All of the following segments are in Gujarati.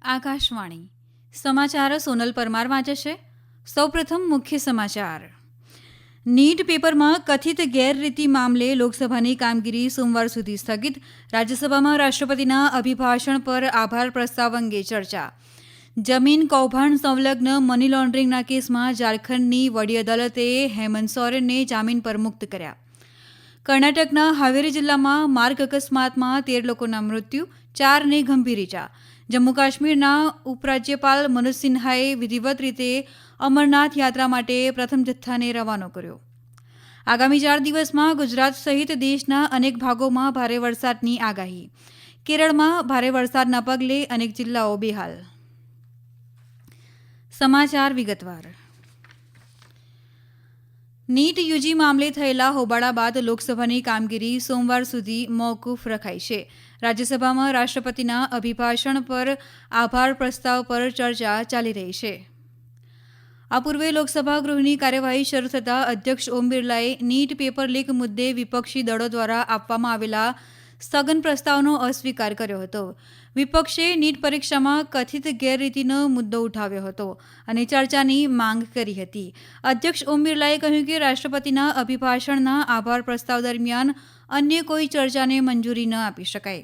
આકાશવાણી સમાચાર સોનલ પરમાર વાંચે છે. સૌપ્રથમ મુખ્ય સમાચાર. નીટ પેપરમાં કથિત ગેરરીતિ મામલે લોકસભાની કામગીરી સોમવાર સુધી સ્થગિત. રાજ્યસભામાં રાષ્ટ્રપતિના અભિભાષણ પર આભાર પ્રસ્તાવ અંગે ચર્ચા. જમીન કૌભાંડ સંલગ્ન મની લોન્ડરિંગના કેસમાં ઝારખંડની વડી અદાલતે હેમંત સોરેનને જામીન પર મુક્ત કર્યા. કર્ણાટકના હાવેરી જિલ્લામાં માર્ગ અકસ્માતમાં 13 લોકોના મૃત્યુ, 4ને ગંભીર ઇજા. જમ્મુ કાશ્મીરના ઉપરાજ્યપાલ મનોજ સિન્હાએ વિધિવત રીતે અમરનાથ યાત્રા માટે પ્રથમ જથ્થાને રવાનો કર્યો. આગામી 4 દિવસમાં ગુજરાત સહિત દેશના અનેક ભાગોમાં ભારે વરસાદની આગાહી. કેરળમાં ભારે વરસાદના પગલે અનેક જિલ્લાઓ બેહાલ. સમાચાર વિગતવાર. નીટ યુજી મામલે થયેલા હોબાળા બાદ લોકસભાની કામગીરી સોમવાર સુધી મોકૂફ રખાઈ છે. રાજ્યસભામાં રાષ્ટ્રપતિના અભિભાષણ પર આભાર પ્રસ્તાવ પર ચર્ચા ચાલી રહી છે. આ પૂર્વે લોકસભા ગૃહની કાર્યવાહી શરૂ થતાં અધ્યક્ષ ઓમ બિરલાએ નીટ પેપર લીક મુદ્દે વિપક્ષી દળો દ્વારા આપવામાં આવેલા સ્થગન પ્રસ્તાવનો અસ્વીકાર કર્યો હતો. વિપક્ષે નીટ પરીક્ષામાં કથિત ગેરરીતિનો મુદ્દો ઉઠાવ્યો હતો અને ચર્ચાની માંગ કરી હતી. અધ્યક્ષ ઓમ બિરલાએ કહ્યું કે રાષ્ટ્રપતિના અભિભાષણના આભાર પ્રસ્તાવ દરમિયાન અન્ય કોઈ ચર્ચાને મંજૂરી ન આપી શકાય.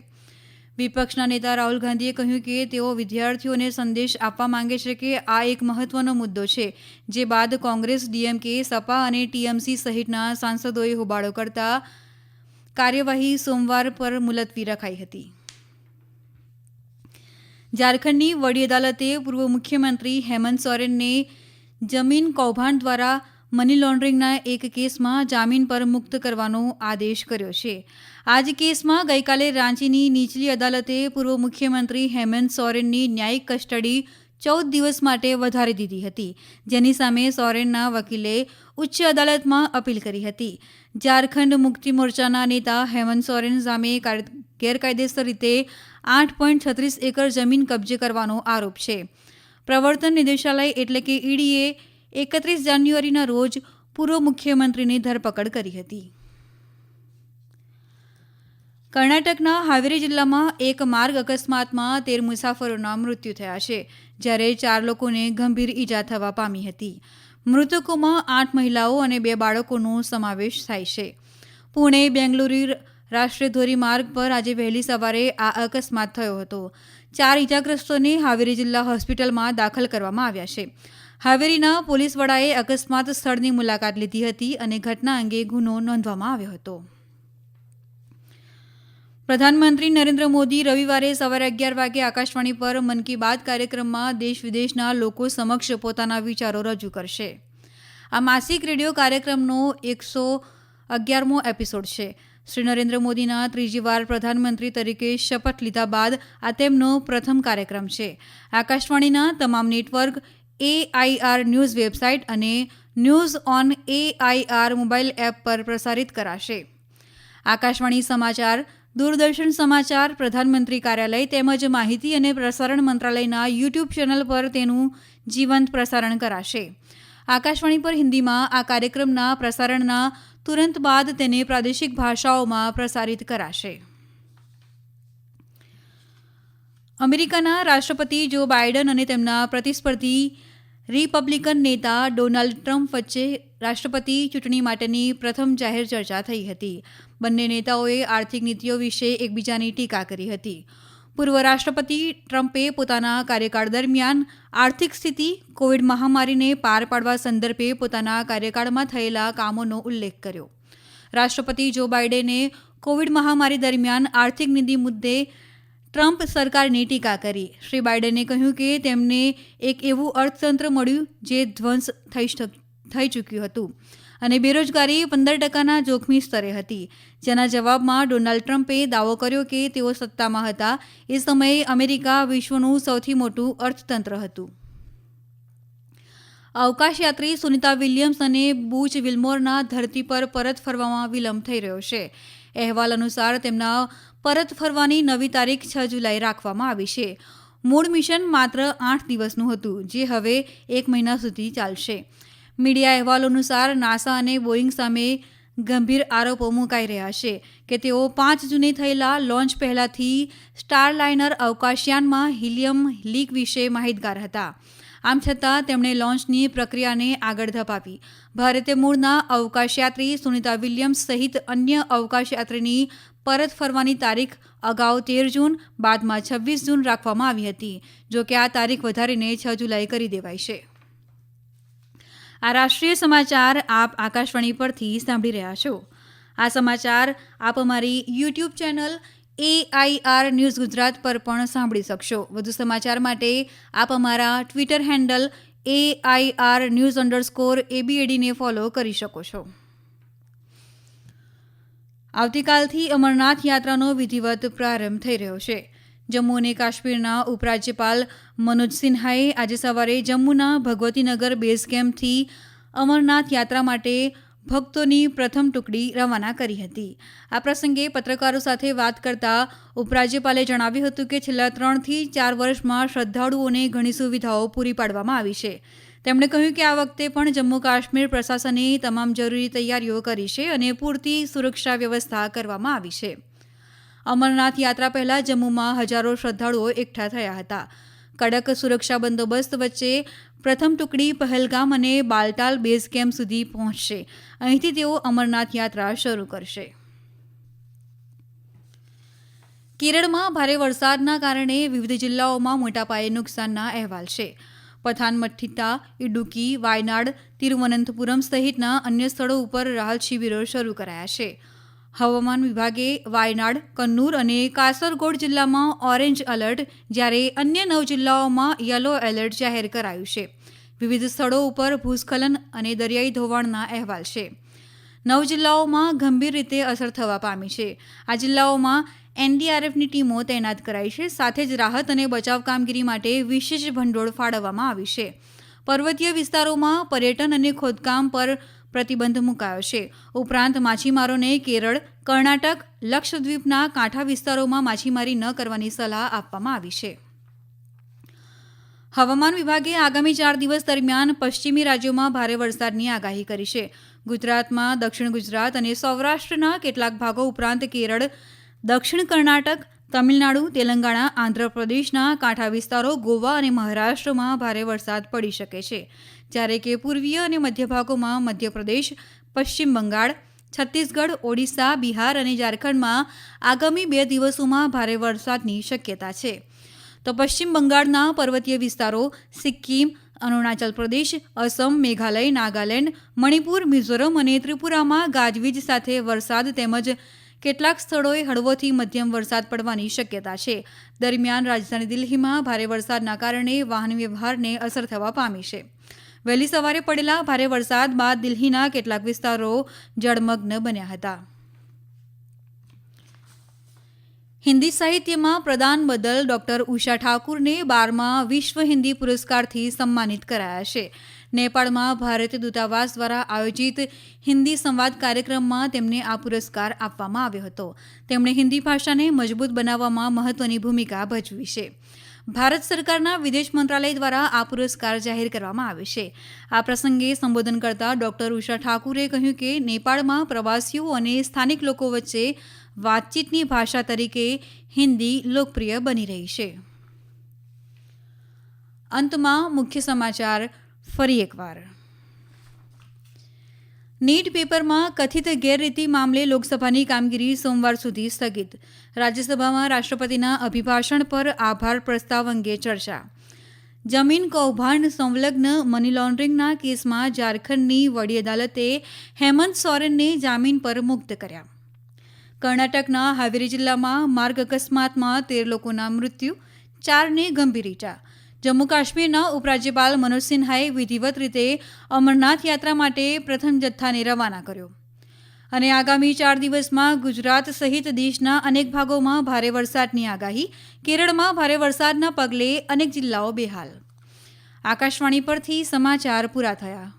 વિપક્ષના નેતા રાહુલ ગાંધીએ કહ્યું કે તેઓ વિદ્યાર્થીઓને સંદેશ આપવા માંગે છે કે આ એક મહત્વનો મુદ્દો છે, જે બાદ કોંગ્રેસ, ડીએમકે, સપા અને ટીએમસી સહિતના સાંસદોએ હોબાળો કરતા કાર્યવાહી સોમવાર પર મુલતવી રખાઈ હતી. ઝારખંડની વડી અદાલતે પૂર્વ મુખ્યમંત્રી હેમંત સોરેનને જમીન કૌભાંડ દ્વારા મની લોન્ડરિંગના એક કેસમાં જામીન પર મુક્ત કરવાનો આદેશ કર્યો છે. આ જ કેસમાં ગઈકાલે રાંચીની નીચલી અદાલતે પૂર્વ મુખ્યમંત્રી હેમંત સોરેનની ન્યાયિક કસ્ટડી 14 દિવસ માટે વધારી દીધી હતી, જેની સામે સોરેનના વકીલે ઉચ્ચ અદાલતમાં અપીલ કરી હતી. ઝારખંડ મુક્તિ મોરચાના નેતા હેમંત સોરેન સામે ગેરકાયદેસર રીતે 8.36 એકર જમીન કબજે કરવાનો આરોપ છે. પ્રવર્તન નિદેશાલય એટલે કે ઈડીએ 31 જાન્યુઆરીના રોજ પૂર્વ મુખ્યમંત્રીની ધરપકડ કરી હતી. કર્ણાટકના હાવેરી જિલ્લામાં એક માર્ગ અકસ્માતમાં 13 મુસાફરોના મૃત્યુ થયા છે, જ્યારે 4 લોકોને ગંભીર ઈજા થવા પામી હતી. મૃતકોમાં 8 મહિલાઓ અને 2 બાળકોનો સમાવેશ થાય છે. પુણે બેંગલુરુ રાષ્ટ્રીય ધોરીમાર્ગ પર આજે વહેલી સવારે આ અકસ્માત થયો હતો. 4 ઈજાગ્રસ્તોને હાવેરી જિલ્લા હોસ્પિટલમાં દાખલ કરવામાં આવ્યા છે. હાવેરીના પોલીસ વડાએ અકસ્માત સ્થળની મુલાકાત લીધી હતી અને ઘટના અંગે ગુનો નોંધવામાં આવ્યો હતો. પ્રધાનમંત્રી નરેન્દ્ર મોદી રવિવારે સવારે 11 વાગે આકાશવાણી પર મન કી બાત કાર્યક્રમમાં દેશ વિદેશના લોકો સમક્ષ પોતાના વિચારો રજૂ કરશે. આ માસિક રેડિયો કાર્યક્રમનો 111મો એપિસોડ છે. શ્રી નરેન્દ્ર મોદીના ત્રીજી વાર પ્રધાનમંત્રી તરીકે શપથ લીધા બાદ આ તેમનો પ્રથમ કાર્યક્રમ છે. આકાશવાણીના તમામ નેટવર્ક, AIR ન્યૂઝ વેબસાઇટ અને news on AIR mobile app પર પ્રસારિત કરાશે. આકાશવાણી સમાચાર, દૂરદર્શન સમાચાર, પ્રધાનમંત્રી કાર્યાલય તેમજ માહિતી અને પ્રસારણ મંત્રાલયના યુટ્યુબ ચેનલ પર તેનું જીવંત પ્રસારણ કરાશે. આકાશવાણી પર હિન્દીમાં આ કાર્યક્રમના પ્રસારણના તુરંત બાદ તેને પ્રાદેશિક ભાષાઓમાં પ્રસારિત કરાશે. અમેરિકાના રાષ્ટ્રપતિ જો બાઇડન અને તેમના પ્રતિસ્પર્ધી રિપબ્લિકન નેતા ડોનાલ્ડ ટ્રમ્પ વચ્ચે રાષ્ટ્રપતિ ચૂંટણી માટેની પ્રથમ જાહેર ચર્ચા થઈ હતી. બંને નેતાઓએ આર્થિક નીતિઓ વિશે એકબીજાની ટીકા કરી હતી. પૂર્વ રાષ્ટ્રપતિ ટ્રમ્પે પોતાના કાર્યકાળ દરમિયાન આર્થિક સ્થિતિ, કોવિડ મહામારીને પાર પાડવા સંદર્ભે પોતાના કાર્યકાળમાં થયેલા કામોનો ઉલ્લેખ કર્યો. રાષ્ટ્રપતિ જો બાઇડેને કોવિડ મહામારી દરમિયાન આર્થિક નીતિ મુદ્દે ટ્રમ્પ સરકારની ટીકા કરી. શ્રી બાઇડને કહ્યું કે તેમને એક એવું અર્થતંત્ર મળ્યું જે ધ્વંસ થઈ ચૂક્યું હતું અને બેરોજગારી 15%ના જોખમી સ્તરે હતી, જેના જવાબમાં ડોનાલ્ડ ટ્રમ્પે દાવો કર્યો કે તેઓ સત્તામાં હતા એ સમયે અમેરિકા વિશ્વનું સૌથી મોટું અર્થતંત્ર હતું. અવકાશયાત્રી સુનિતા વિલિયમ્સ અને બુચ વિલ્મોરના ધરતી પર પરત ફરવામાં વિલંબ થઈ રહ્યો છે. અહેવાલ અનુસાર તેમના પરત ફરવાની નવી તારીખ 6 જુલાઈ રાખવામાં આવી છે. મૂળ મિશન માત્ર 8 દિવસનું હતું, જે હવે 1 મહિના સુધી ચાલશે. મીડિયા અહેવાલો અનુસાર નાસા અને બોઇંગ સામે ગંભીર આરોપો મુકાઈ રહ્યા છે કે તેઓ 5 જૂને થયેલા લોન્ચ પહેલાથી સ્ટારલાઇનર અવકાશયાનમાં હિલિયમ લીક વિશે માહિતગાર હતા. આમ છતાં તેમણે લોન્ચની પ્રક્રિયાને આગળ ધપાવી ભારતીય મૂળના અવકાશયાત્રી સુનિતા વિલિયમ્સ સહિત અન્ય અવકાશયાત્રીની પરત ફરવાની તારીખ અગાઉ 13 જૂન બાદમાં 26 જૂન રાખવામાં આવી હતી. જો કે આ તારીખ વધારીને 6 જુલાઈ કરી દેવાઈ છે. આ રાષ્ટ્રીય સમાચાર આપ આકાશવાણી પરથી સાંભળી રહ્યા છો. આ સમાચાર આપ અમારી YouTube channel AIR news Gujarat પર પણ સાંભળી શકશો. વધુ સમાચાર માટે આપ અમારા ટ્વિટર હેન્ડલ AIR_news_ABAD ને ફોલો કરી શકો છો. આવતીકાલથી અમરનાથ યાત્રાનો વિધિવત પ્રારંભ થઈ રહ્યો છે. જમ્મુ અને કાશ્મીરના ઉપરાજ્યપાલ મનોજ સિન્હાએ આજે સવારે જમ્મુના ભગવતીનગર બેઝ કેમ્પથી અમરનાથ યાત્રા માટે ભક્તોની પ્રથમ ટુકડી રવાના કરી હતી. આ પ્રસંગે પત્રકારો સાથે વાત કરતા ઉપરાજ્યપાલે જણાવ્યું હતું કે છેલ્લા 3 થી 4 વર્ષમાં શ્રદ્ધાળુઓને ઘણી સુવિધાઓ પૂરી પાડવામાં આવી છે. તેમણે કહ્યું કે આ વખતે પણ જમ્મુ કાશ્મીર પ્રશાસને તમામ જરૂરી તૈયારીઓ કરી છે અને પૂરતી સુરક્ષા વ્યવસ્થા કરવામાં આવી છે. અમરનાથ યાત્રા પહેલા જમ્મુમાં હજારો શ્રદ્ધાળુઓ એકઠા થયા હતા. કડક સુરક્ષા બંદોબસ્ત વચ્ચે પ્રથમ ટુકડી પહેલગામ અને બાલટાલ બેઝ કેમ્પ સુધી પહોંચશે. અહીંથી તેઓ અમરનાથ યાત્રા શરૂ કરશે. કેરળમાં ભારે વરસાદના કારણે વિવિધ જિલ્લાઓમાં મોટા પાયે નુકસાનના અહેવાલ છે. પથાનમથિટ્ટા, ઇડુક્કી, વાયનાડ, તિરુવનંતપુરમ સહિતના અન્ય સ્થળો ઉપર રાહત શિબિરો શરૂ કરાયા છે. હવામાન વિભાગે વાયનાડ, કન્નૂર અને કાસરગોડ જિલ્લામાં ઓરેન્જ એલર્ટ, જ્યારે અન્ય 9 જિલ્લાઓમાં યલો એલર્ટ જાહેર કરાયું છે. વિવિધ સ્થળો ઉપર ભૂસ્ખલન અને દરિયાઈ ધોવાણના અહેવાલ છે. 9 જિલ્લાઓમાં ગંભીર રીતે અસર થવા પામી છે. આ જિલ્લાઓમાં NDRFની ટીમો તૈનાત કરાઈ છે. સાથે જ રાહત અને બચાવ કામગીરી માટે વિશેષ ભંડોળ ફાળવવામાં આવ્યું છે. પર્વતીય વિસ્તારોમાં પર્યટન અને ખોદકામ પર પ્રતિબંધ મુકાયો છે. ઉપરાંત માછીમારોને કેરળ, કર્ણાટક, લક્ષદ્વીપના કાંઠા વિસ્તારોમાં માછીમારી ન કરવાની સલાહ આપવામાં આવી છે. હવામાન વિભાગે આગામી 4 દિવસ દરમિયાન પશ્ચિમી રાજ્યોમાં ભારે વરસાદની આગાહી કરી છે. ગુજરાતમાં દક્ષિણ ગુજરાત અને સૌરાષ્ટ્રના કેટલાક ભાગો ઉપરાંત કેરળ, દક્ષિણ કર્ણાટક, તમિલનાડુ, તેલંગાણા, આંધ્રપ્રદેશના કાંઠા વિસ્તારો, ગોવા અને મહારાષ્ટ્રમાં ભારે વરસાદ પડી શકે છે. જ્યારે કે પૂર્વીય અને મધ્ય ભાગોમાં મધ્યપ્રદેશ, પશ્ચિમ બંગાળ, છત્તીસગઢ, ઓડિશા, બિહાર અને ઝારખંડમાં આગામી 2 દિવસોમાં ભારે વરસાદની શક્યતા છે. તો પશ્ચિમ બંગાળના પર્વતીય વિસ્તારો, સિક્કિમ, અરુણાચલ પ્રદેશ, અસમ, મેઘાલય, નાગાલેન્ડ, મણિપુર, મિઝોરમ અને ત્રિપુરામાં ગાજવીજ સાથે વરસાદ તેમજ કેટલાક સ્થળોએ હળવોથી મધ્યમ વરસાદ પડવાની શક્યતા છે. દરમિયાન રાજધાની દિલ્હીમાં ભારે વરસાદના કારણે વાહન વ્યવહારને અસર થવા પામી છે. વહેલી સવારે પડેલા ભારે વરસાદ બાદ દિલ્હીના કેટલાક વિસ્તારો જળમગ્ન બન્યા હતા. હિન્દી સાહિત્યમાં પ્રદાન બદલ ડોક્ટર ઉષા ઠાકુરને 12મા વિશ્વ હિન્દી પુરસ્કારથી સન્માનિત કરાયા છે. નેપાળમાં ભારતીય દૂતાવાસ દ્વારા આયોજિત હિન્દી સંવાદ કાર્યક્રમમાં તેમને આ પુરસ્કાર આપવામાં આવ્યો હતો. તેમણે હિન્દી ભાષાને મજબૂત બનાવવામાં મહત્વની ભૂમિકા ભજવી છે. ભારત સરકારના વિદેશ મંત્રાલય દ્વારા આ પુરસ્કાર જાહેર કરવામાં આવ્યો છે. આ પ્રસંગે સંબોધન કરતા ડોક્ટર ઉષા ઠાકુરે કહ્યું કે નેપાળમાં પ્રવાસીઓ અને સ્થાનિક લોકો વચ્ચે વાતચીતની ભાષા તરીકે હિન્દી લોકપ્રિય બની રહી છે. અંતમાં મુખ્ય સમાચાર ફરી એકવાર. નીટ પેપરમાં કથિત ગેરરીતિ મામલે લોકસભાની કામગીરી સોમવાર સુધી સ્થગિત. રાજ્યસભામાં રાષ્ટ્રપતિના અભિભાષણ પર આભાર પ્રસ્તાવ અંગે ચર્ચા. જમીન કૌભાંડ સંલગ્ન મની લોન્ડરિંગના કેસમાં ઝારખંડની વડી અદાલતે હેમંત સોરેનને જામીન પર મુક્ત કર્યા. કર્ણાટકના હાવેરી જિલ્લામાં માર્ગ અકસ્માતમાં 13 લોકોના મૃત્યુ, 4ને ગંભીર ઈજા. જમ્મુ કાશ્મીરના ઉપરાજ્યપાલ મનોજ સિન્હાએ વિધિવત રીતે અમરનાથ યાત્રા માટે પ્રથમ જથ્થાને રવાના કર્યો. અને આગામી 4 દિવસમાં ગુજરાત સહિત દેશના અનેક ભાગોમાં ભારે વરસાદની આગાહી. કેરળમાં ભારે વરસાદના પગલે અનેક જિલ્લાઓ બેહાલ. આકાશવાણી પરથી સમાચાર પૂરા થયા.